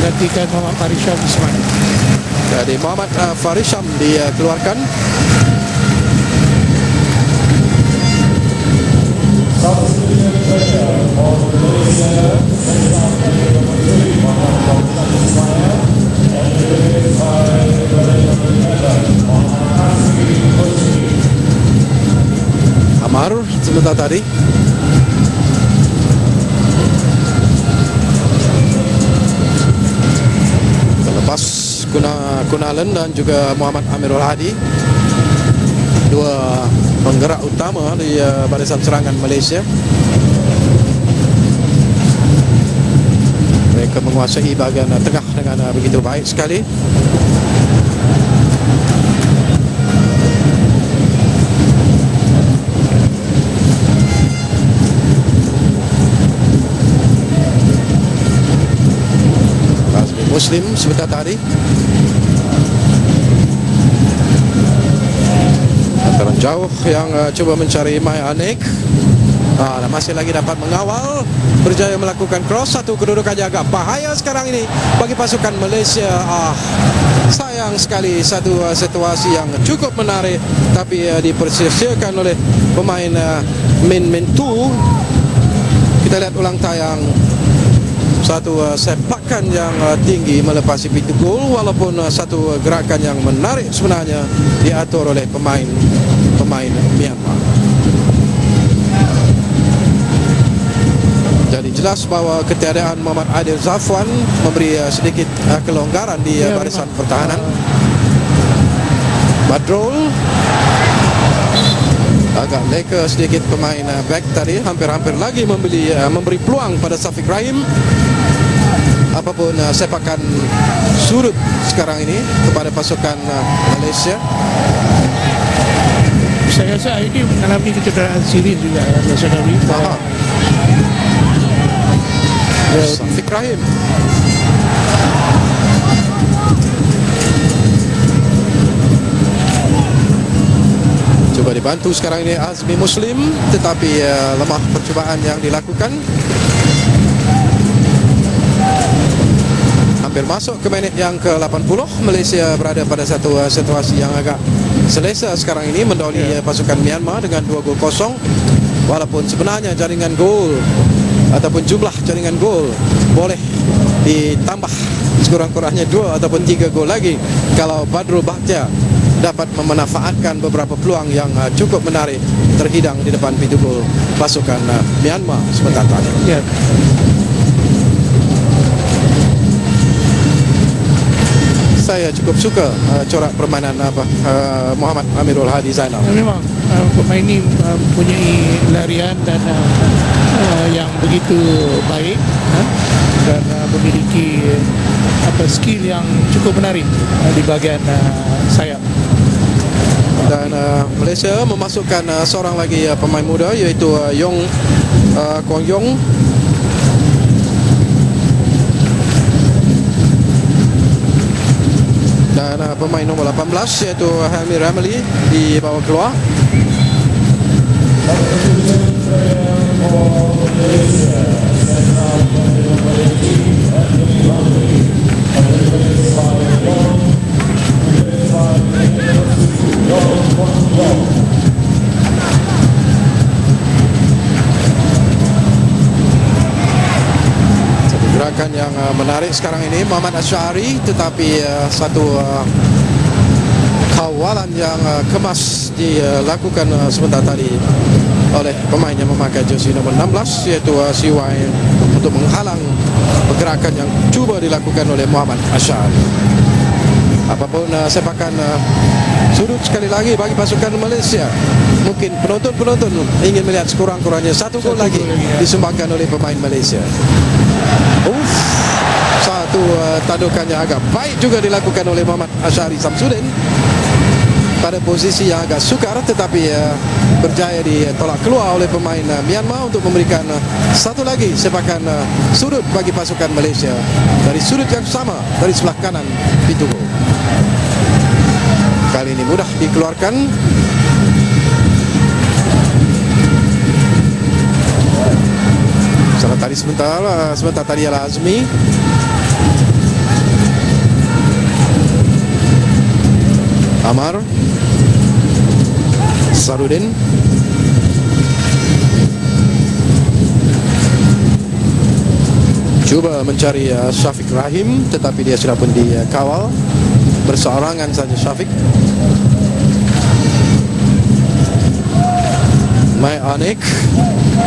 menggantikan Muhammad Farisham Isman. Jadi Muhammad Farisham dikeluarkan. Amar sebentar tadi. Lepas Kunalen dan juga Muhammad Amirul Hadi, dua penggerak utama di barisan serangan Malaysia. Mereka menguasai bahagian tengah dengan begitu baik sekali. Muslim sebentar tadi. Antara jauh yang cuba mencari Mai Anik. Masih lagi dapat mengawal, berjaya melakukan cross. Satu kedudukannya agak bahaya sekarang ini bagi pasukan Malaysia. Sayang sekali, satu situasi yang cukup menarik tapi dipersia-siakan oleh pemain Min Tu. Kita lihat ulang tayang. Satu sepakan yang tinggi melepasi pintu gol, walaupun satu gerakan yang menarik sebenarnya diatur oleh pemain Myanmar. Jadi jelas bahawa ketiadaan Muhammad Adil Zafwan memberi sedikit kelonggaran di barisan pertahanan. Badrul agak leka sedikit pemain back tadi, hampir-hampir lagi memberi peluang pada Safiq Rahim. Apapun sepakan surut sekarang ini kepada pasukan Malaysia. Saya rasa ini mengalami kecederaan serius juga Nasional. Safiq Rahim. Coba dibantu sekarang ini Azmi Muslim, tetapi lemah percubaan yang dilakukan. Hampir masuk ke minit yang ke-80. Malaysia berada pada satu situasi yang agak selesa sekarang ini, mendahului pasukan Myanmar dengan 2-0. Walaupun sebenarnya jaringan gol ataupun jumlah jaringan gol boleh ditambah sekurang-kurangnya 2 ataupun 3 gol lagi kalau Badrul Bakhtiar dapat memanfaatkan beberapa peluang yang cukup menarik terhidang di depan pintu gol pasukan Myanmar sebentar tadi. Ya. Saya cukup suka corak permainan Muhammad Amirul Hadi Zainal. Memang pemain ini mempunyai larian dan yang begitu baik dan memiliki skill yang cukup menarik di bahagian sayap. Dan Malaysia memasukkan seorang lagi pemain muda, iaitu Yong Kwong Yong. Dan pemain nombor 18 iaitu Helmi Ramli dibawa keluar. Gerakan yang menarik sekarang ini Muhammad Asy'ari, tetapi satu kawalan yang kemas dilakukan sebentar tadi oleh pemain yang memakai jersey nombor 16 iaitu CY untuk menghalang pergerakan yang cuba dilakukan oleh Muhammad Asy'ari. Apapun sepakan sudut sekali lagi bagi pasukan Malaysia. Mungkin penonton-penonton ingin melihat sekurang-kurangnya satu gol lagi disumbangkan oleh pemain Malaysia. Satu tandukannya agak baik juga dilakukan oleh Muhammad Asy'ari Samsudin pada posisi yang agak sukar, tetapi berjaya ditolak keluar oleh pemain Myanmar untuk memberikan satu lagi sepakan sudut bagi pasukan Malaysia dari sudut yang sama dari sebelah kanan pintu gol. Kali ini mudah dikeluarkan. Sebentar tadi adalah Azmi. Umar, Sarudin, cuba mencari Syafiq Rahim, tetapi dia sudah pun dikawal. Berseorangan saja Syafiq. Mai Anik,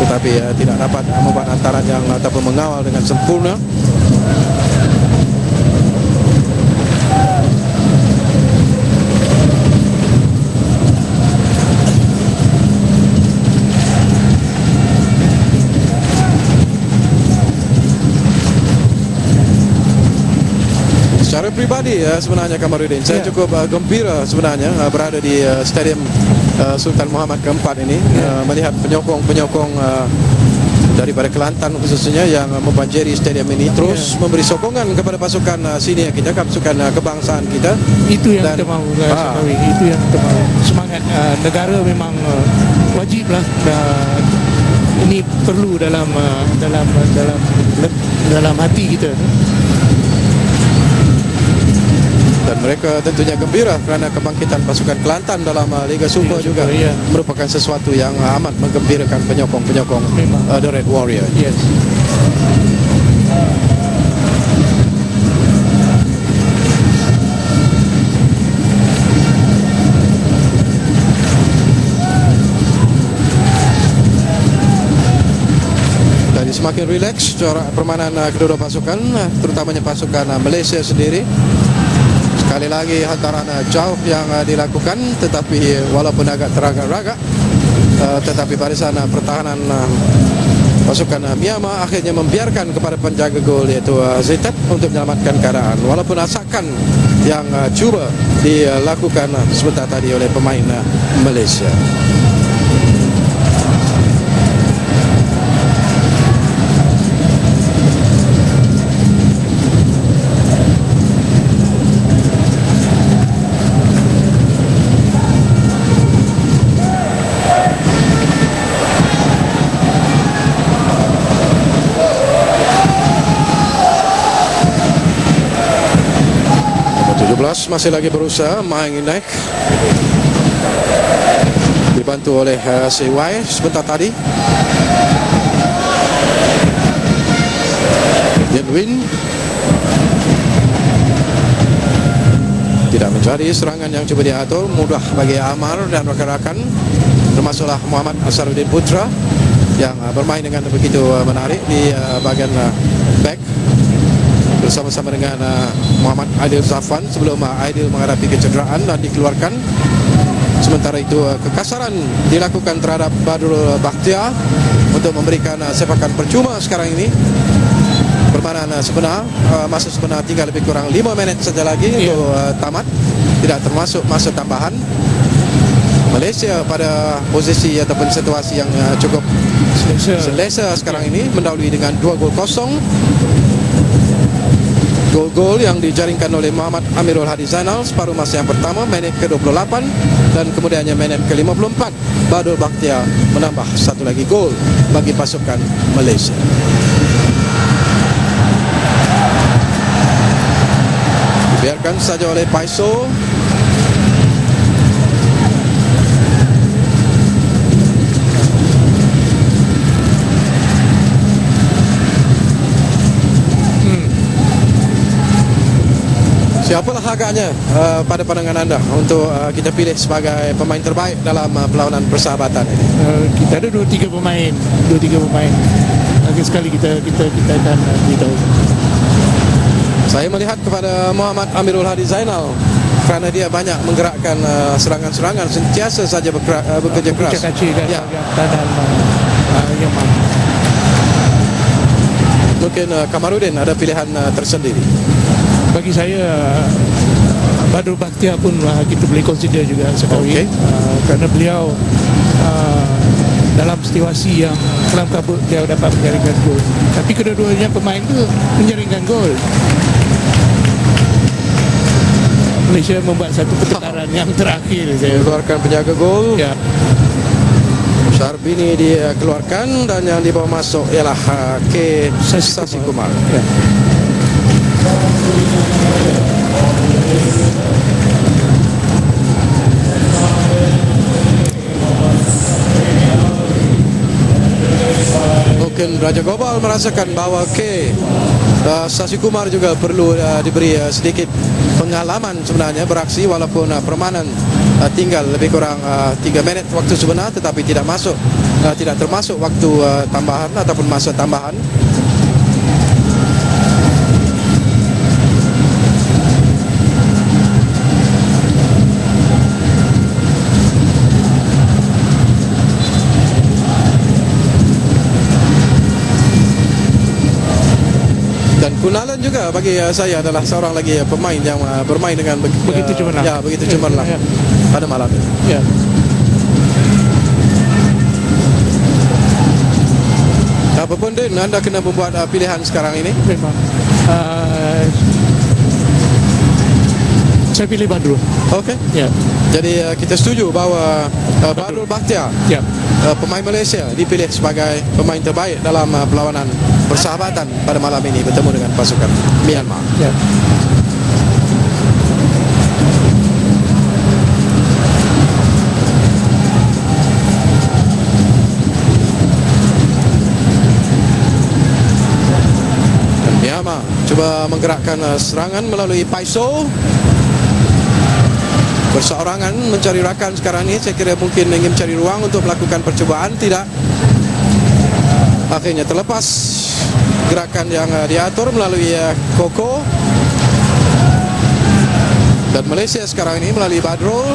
tetapi tidak dapat membuat antaran yang ataupun mengawal dengan sempurna. Secara pribadi sebenarnya Kamarudin, saya cukup gembira sebenarnya berada di Stadium Sultan Muhammad keempat ini, melihat penyokong-penyokong daripada Kelantan khususnya yang membanjiri stadium ini terus memberi sokongan kepada pasukan senior kita, pasukan kebangsaan kita. Itu yang kita mahu, itu yang kita mahu. Semangat negara memang wajiblah, ini perlu dalam hati kita. Dan mereka tentunya gembira kerana kebangkitan pasukan Kelantan dalam Liga Super juga merupakan sesuatu yang amat menggembirakan penyokong-penyokong The Red Warrior. Yes. Jadi semakin rileks corak permainan kedua pasukan, terutamanya pasukan Malaysia sendiri. Sekali lagi hantaran jauh yang dilakukan, tetapi walaupun agak teragak-ragak, tetapi barisan pertahanan pasukan Myanmar akhirnya membiarkan kepada penjaga gol iaitu Zaitab untuk menyelamatkan keadaan. Walaupun asakan yang cuba dilakukan sebentar tadi oleh pemain Malaysia. Masih lagi berusaha main naik, dibantu oleh CY sebentar tadi. Yenwin tidak mencari serangan yang coba diatur, mudah bagi Amar dan rakan-rakan, termasuklah Muhammad Asharuddin Putra yang bermain dengan begitu menarik di bagian back bersama-sama dengan Muhammad Aidil Zafan sebelum Aidil menghadapi kecederaan dan dikeluarkan. Sementara itu kekasaran dilakukan terhadap Badrul Bakhtiar untuk memberikan sepakan percuma sekarang ini. Permainan sebenar, masa sebenar tinggal lebih kurang 5 minit saja lagi untuk tamat, tidak termasuk masa tambahan. Malaysia pada posisi ataupun situasi yang cukup selesa sekarang ini, mendahului dengan 2-0. Gol-gol yang dijaringkan oleh Muhammad Amirul Hadi Zainal separuh masa yang pertama, menit ke-28, dan kemudiannya menit ke-54 Badrul Bakhtiar menambah satu lagi gol bagi pasukan Malaysia. Dibiarkan saja oleh Paiso. Siapalah agaknya pada pandangan anda untuk kita pilih sebagai pemain terbaik dalam perlawanan persahabatan ini? Kita ada 2-3 pemain. Lagi sekali kita akan beritahu. Saya melihat kepada Muhammad Amirul Hadi Zainal kerana dia banyak menggerakkan serangan-serangan, sentiasa saja bekerja keras. Mungkin Kamarudin ada pilihan tersendiri. Bagi saya Badrul Bakhtiar pun kita boleh consider juga sekali, kerana beliau dalam situasi yang kelam kabut dia dapat menjaringkan gol. Tapi kedua-duanya pemain itu menjaringkan gol. Malaysia membuat satu pertukaran yang terakhir, saya keluarkan penjaga gol. Ya. Syarbini dia keluarkan dan yang dibawa masuk ialah K. Sasikumar. Ya. Raja Gopal merasakan bahawa Sasi Kumar juga perlu diberi sedikit pengalaman sebenarnya beraksi, walaupun permainan tinggal lebih kurang 3 minit waktu sebenar, tetapi tidak termasuk waktu tambahan ataupun masa tambahan. Dan Kunalan juga bagi saya adalah seorang lagi pemain yang bermain dengan Begitu cemerlang. Ya, begitu cemerlang Ya. pada malam ini. Ya. Apapun Din, anda kena membuat pilihan sekarang ini. Memang. Saya pilih Badrul. Okey. Ya. Jadi kita setuju bahawa Badrul Bakhtiar, Ya. pemain Malaysia, dipilih sebagai pemain terbaik dalam perlawanan persahabatan pada malam ini bertemu dengan pasukan Myanmar. Ya. Dan Myanmar cuba menggerakkan serangan melalui Paiso. Berseorangan mencari rakan sekarang ini. Saya kira mungkin ingin mencari ruang untuk melakukan percubaan. Tidak. Akhirnya terlepas gerakan yang diatur melalui Koko. Dan Malaysia sekarang ini melalui Badrul,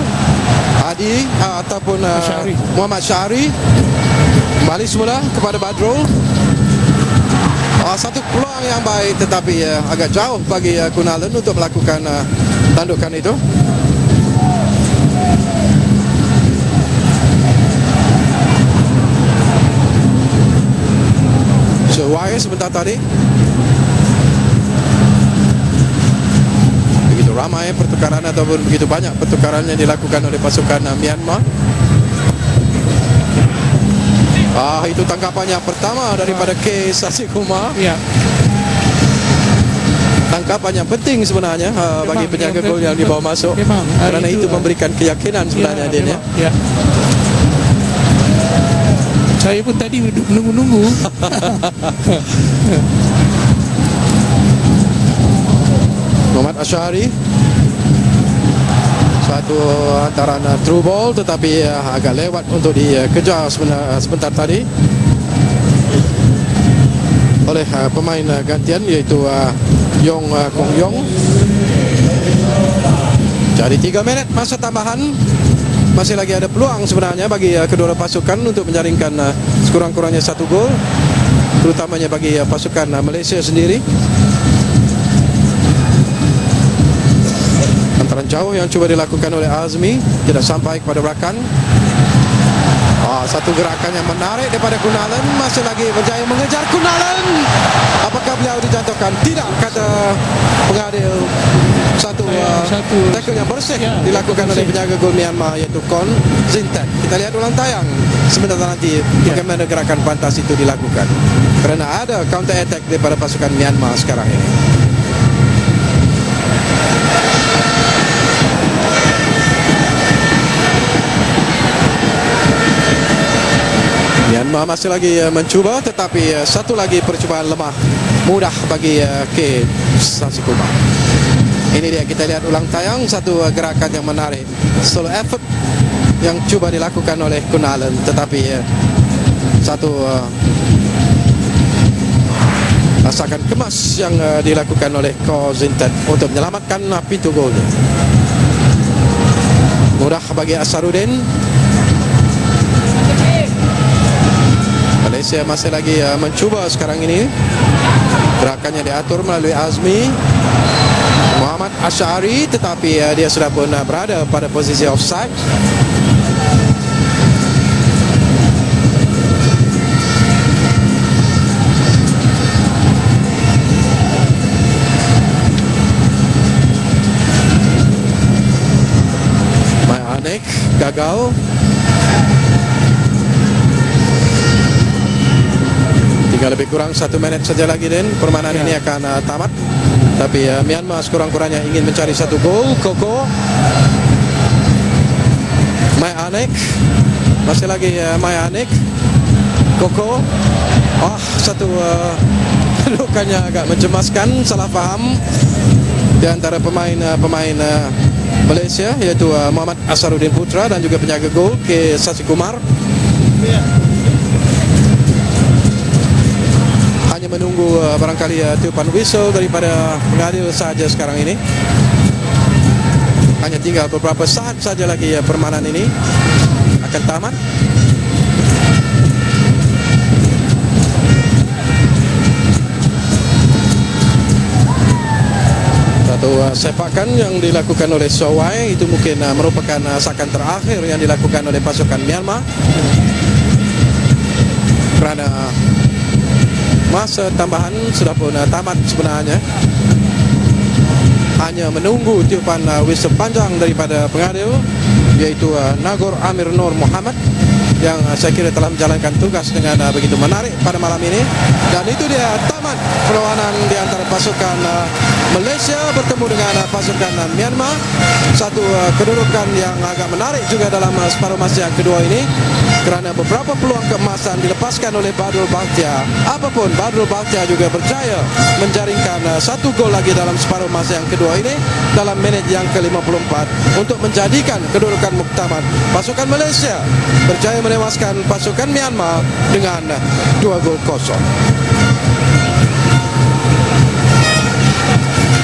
Adi ataupun Syahri. Muhammad Syahri. Kembali semula kepada Badrul. Satu peluang yang baik, tetapi agak jauh bagi Kunalan untuk melakukan tandukan itu. Wai sebentar tadi. Begitu ramai pertukaran ataupun begitu banyak pertukaran yang dilakukan oleh pasukan Myanmar. Itu tangkapan yang pertama daripada Sasi Kumar. Ya. Tangkapan yang penting sebenarnya bagi Memang, penjaga gol yang dibawa masuk. Memang, Kerana itu memberikan keyakinan sebenarnya dia. memang, ya. Saya pun tadi menunggu-nunggu. Muhammad Asyari, satu hantaran through ball, tetapi agak lewat untuk dikejar sebentar tadi oleh pemain gantian, iaitu Yong Kong Yong. Jadi 3 minit masa tambahan. Masih lagi ada peluang sebenarnya bagi kedua pasukan untuk menjaringkan sekurang-kurangnya 1 gol, terutamanya bagi pasukan Malaysia sendiri. Antaran jauh yang cuba dilakukan oleh Azmi tidak sampai kepada rakan. Satu gerakan yang menarik daripada Kunalan, masih lagi berjaya mengejar Kunalan. Apakah beliau dijatuhkan? Tidak, kata pengadil. Satu tackle yang bersih dilakukan oleh penjaga gol Myanmar, iaitu Kon Zintek. Kita lihat ulang tayang sebentar nanti bagaimana gerakan pantas itu dilakukan, kerana ada counter attack daripada pasukan Myanmar sekarang ini. Myanmar masih lagi mencuba, tetapi satu lagi percubaan lemah, mudah bagi Sasi Kumar. Ini dia, kita lihat ulang tayang, satu gerakan yang menarik, solo effort yang cuba dilakukan oleh Kunalan, tetapi satu rasakan kemas yang dilakukan oleh Ko Zintet untuk menyelamatkan pintu golnya. Mudah bagi Asharuddin. Malaysia masih lagi mencuba sekarang ini. Gerakannya diatur melalui Azmi Muhammad Asyari, tetapi dia sudah pun berada pada posisi offside. Mai Anik gagal. Tinggal lebih kurang 1 minit saja lagi, Dan permainan ini akan tamat. Tapi Myanmar sekurang-kurangnya ingin mencari 1 gol. Koko, Mai Anik, masih lagi Mai Anik. Koko. Satu kedudukannya agak mencemaskan, salah faham di antara pemain Malaysia, iaitu Muhammad Asharuddin Putra dan juga penjaga gol K. Sasikumar. Hanya menunggu barangkali tiupan whistle daripada pengadil saja sekarang ini. Hanya tinggal beberapa saat saja lagi permainan ini akan tamat. Satu sepakan yang dilakukan oleh Sowai itu mungkin merupakan sakan terakhir yang dilakukan oleh pasukan Myanmar, kerana masa tambahan sudah pun tamat sebenarnya. Hanya menunggu tiupan whistle panjang daripada pengadil, iaitu Nagor Amir Nur Muhammad, yang saya kira telah menjalankan tugas dengan begitu menarik pada malam ini. Dan itu dia tamat perlawanan di antara pasukan Malaysia bertemu dengan pasukan Myanmar. Satu kedudukan yang agak menarik juga dalam separuh masa yang kedua ini, kerana beberapa peluang keemasan dilepaskan oleh Badrul Bakhtiar. Apapun, Badrul Bakhtiar juga berjaya menjaringkan satu gol lagi dalam separuh masa yang kedua ini dalam minit yang ke-54 untuk menjadikan kedudukan muktamad pasukan Malaysia berjaya menewaskan pasukan Myanmar dengan 2 gol kosong.